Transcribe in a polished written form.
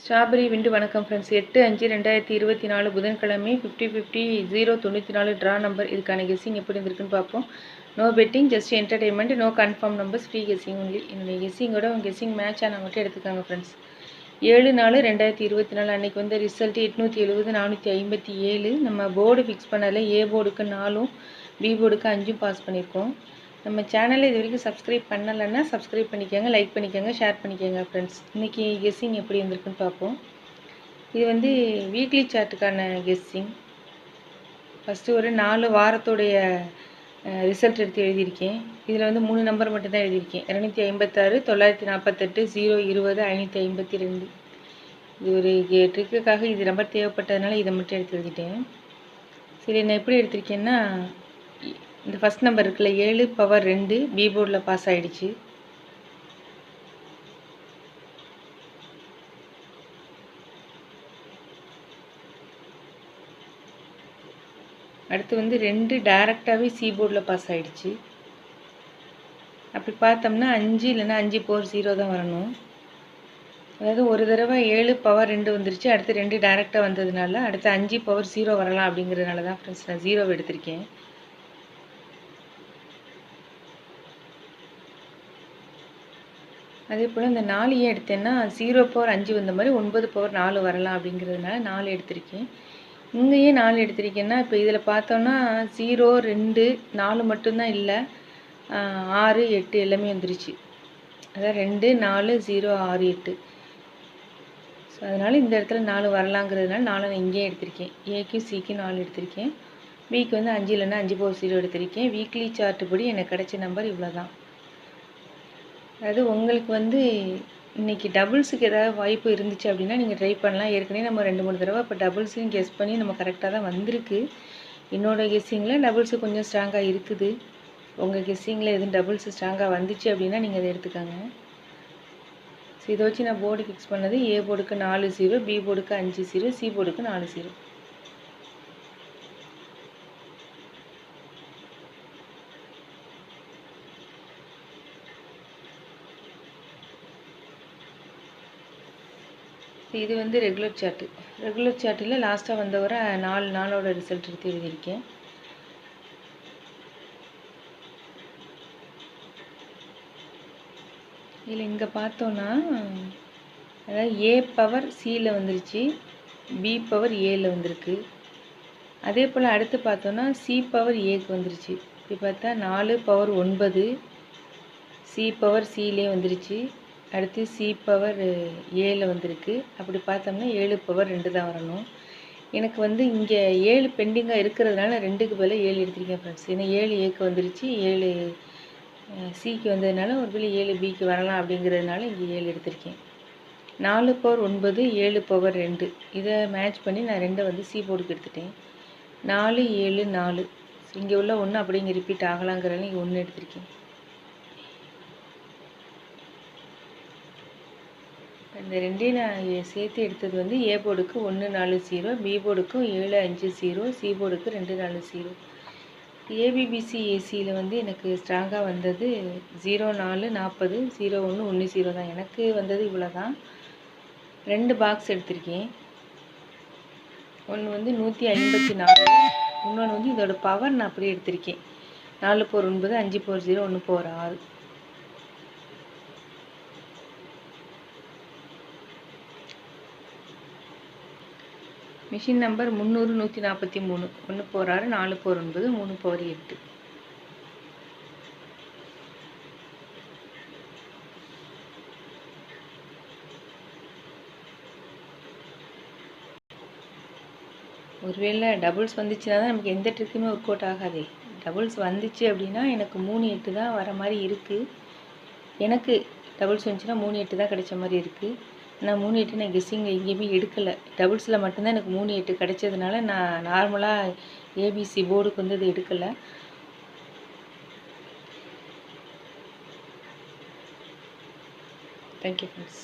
Strawberry விண்டு வணக்கம் friends. 8/5/2024 புதன்கிழமை 50/50 094 draw number. இதுக்கான கெஸ்ஸிங் எப்படி இருந்திருக்குன்னு பார்ப்போம். No betting, just entertainment, no confirm numbers, free guessing only. என்னுடைய கெஸ்ஸிங்கோட உங்கள் கெஸ்ஸிங் மேட்ச் ஆனால் மட்டும் எடுத்துக்காங்க ஃப்ரெண்ட்ஸ். 7/4/2024 அன்றைக்கி வந்து ரிசல்ட்டு 870 457. நம்ம போர்டு ஃபிக்ஸ் பண்ணல. ஏ போர்டுக்கு 4ம் பி போர்டுக்கு 5ம் பாஸ் பண்ணியிருக்கோம். நம்ம சேனலில் இது வரைக்கும் சப்ஸ்கிரைப் பண்ணலைன்னா சப்ஸ்கிரைப் பண்ணிக்கோங்க, லைக் பண்ணிக்கோங்க, ஷேர் பண்ணிக்கோங்க ஃப்ரெண்ட்ஸ். இன்றைக்கி கெஸ்ஸிங் எப்படி இருந்திருக்குன்னு பார்ப்போம். இது வந்து வீக்லி சார்ட்டுக்கான கெஸ்ஸிங். ஃபஸ்ட்டு ஒரு 4 வாரத்துடைய ரிசல்ட் எடுத்து எழுதியிருக்கேன். இதில் வந்து 3 நம்பர் மட்டும்தான் எழுதியிருக்கேன். 256, 948, 020, 552. இது ஒரு ட்ரிக்குக்காக இது நம்பர் தேவைப்பட்டதுனால இதை மட்டும் எடுத்து எழுதிட்டேன். சரி, நான் எப்படி எடுத்திருக்கேன்னா, இந்த ஃபஸ்ட் நம்பர் இருக்குல்ல 7/2 பி போர்டில் பாஸ் ஆகிடுச்சு. அடுத்து வந்து 2 டைரெக்டாகவே சி போர்டில் பாஸ் ஆகிடுச்சு. அப்படி பார்த்தோம்னா 5 இல்லைன்னா 5/0 தான் வரணும். அதாவது ஒரு தடவை 7/2 வந்துருச்சு, அடுத்து 2 டைரெக்டாக வந்ததுனால அடுத்து 5/0 வரலாம். அப்படிங்கிறதுனால தான் ஃப்ரெண்ட்ஸ் நான் 0 எடுத்திருக்கேன். அதே போல் இந்த 4 ஏன் எடுத்தேன்னா 0/5 வந்த மாதிரி 9/4 வரலாம். அப்படிங்கிறதுனால 4 எடுத்திருக்கேன். இங்கேயே 4 எடுத்திருக்கேன்னா, இப்போ இதில் பார்த்தோன்னா 0, 2, 4 மட்டும்தான் இல்லை, 6, 8 எல்லாமே வந்துருச்சு. அதான் 2, 4, 0, 6, 8. ஸோ அதனால் இந்த இடத்துல 4 வரலாங்கிறதுனால 4 நான் இங்கேயே எடுத்திருக்கேன். ஏக்கும் சிக்கும் 4 எடுத்திருக்கேன். பிக்கு வந்து 5 இல்லைன்னா 5/0 எடுத்திருக்கேன். வீக்லி சார்ட்டு படி எனக்கு கிடைச்ச நம்பர் இவ்வளோ தான். அதாவது உங்களுக்கு வந்து இன்றைக்கி டபுள்ஸுக்கு ஏதாவது வாய்ப்பு இருந்துச்சு அப்படின்னா நீங்கள் ட்ரை பண்ணலாம். ஏற்கனவே நம்ம 2-3 தடவை இப்போ டபுள்ஸையும் கெஸ் பண்ணி நம்ம கரெக்டாக தான் வந்திருக்கு. என்னோடய கெஸ்ஸிங்கில் டபுள்ஸு கொஞ்சம் ஸ்ட்ராங்காக இருக்குது. உங்கள் கெஸ்ஸிங்கில் எதுவும் டபுள்ஸு ஸ்ட்ராங்காக வந்துச்சு அப்படின்னா நீங்கள் அதை எடுத்துக்காங்க. ஸோ இதை வச்சு நான் போர்டு ஃபிக்ஸ் பண்ணது ஏ போர்டுக்கு 4 0, பி போர்டுக்கு 5 0, சி போர்டுக்கு 4 0. இது வந்து ரெகுலர் சார்ட்டு. ரெகுலர் சார்ட்டில் லாஸ்ட்டாக வந்தவரை 4 நாளோட ரிசல்ட் எடுத்து எழுதியிருக்கேன். இதில் இங்கே பார்த்தோன்னா, அதாவது ஏ பவர் சியில் வந்துருச்சு, பி பவர் ஏல வந்திருக்கு. அதே போல் அடுத்து பார்த்தோன்னா சி பவர் ஏக்கு வந்துருச்சு. இப்படி பார்த்தா 4/9 சி பவர் சிலே வந்துருச்சு. அடுத்து சி பவர் ஏல வந்திருக்கு. அப்படி பார்த்தோம்னா 7/2 தான் வரணும். எனக்கு வந்து இங்கே 7 பெண்டிங்காக இருக்கிறதுனால 2க்கு பதிலாக 7 எடுத்திருக்கேன் ஃப்ரெண்ட்ஸ். ஏன்னா 7 ஏக்கு வந்துருச்சு, 7 சிக்கு வந்ததுனால ஒரு வேளை 7 பிக்கு வரலாம். அப்படிங்கிறதுனால இங்கே 7 எடுத்திருக்கேன். 4/9 7/2 இதை மேட்ச் பண்ணி நான் 2 வந்து சி போர்டுக்கு எடுத்துட்டேன். 4 7 4 இங்கே உள்ள 1 அப்படி இங்கே ரிப்பீட் ஆகலாங்கிறதுனால இங்கே 1 எடுத்திருக்கேன். இந்த 2ஐயும் நான் சேர்த்து எடுத்தது வந்து ஏ போர்டுக்கு 1 4 0, பி போர்டுக்கும் 7 5 0, சி போர்டுக்கு 2 4 0. ஏபிபிசி ஏசியில் வந்து எனக்கு ஸ்ட்ராங்காக வந்தது 0 4 40, 0 1 1 0 தான். எனக்கு வந்தது இவ்வளோ தான். 2 பாக்ஸ் எடுத்திருக்கேன். ஒன்று வந்து 154, இன்னொன்று வந்து இதோட பவர் நான் அப்படியே எடுத்திருக்கேன். 4/9, 5/0, 1/6. Machine number 300 143, 1/6, 4/9, 3/8. ஒருவேளை டபுள்ஸ் வந்துச்சுன்னா தான் நமக்கு எந்த ட்ரிக்குமே ஒர்க் அவுட் ஆகாதே. டபுள்ஸ் வந்துச்சு அப்படின்னா எனக்கு 3 8 தான் வர மாதிரி இருக்குது. எனக்கு டபுள்ஸ் வந்துச்சுன்னா 3 8 தான் கிடைச்ச மாதிரி இருக்குது. நான் 3 8 நான் கெஸ்ஸிங்கில் எங்கேயுமே எடுக்கலை. டபுள்ஸில் மட்டும்தான் எனக்கு 3 8 கிடைச்சதுனால நான் நார்மலாக ஏபிசி போர்டுக்கு வந்து இது எடுக்கலை. Thank you friends.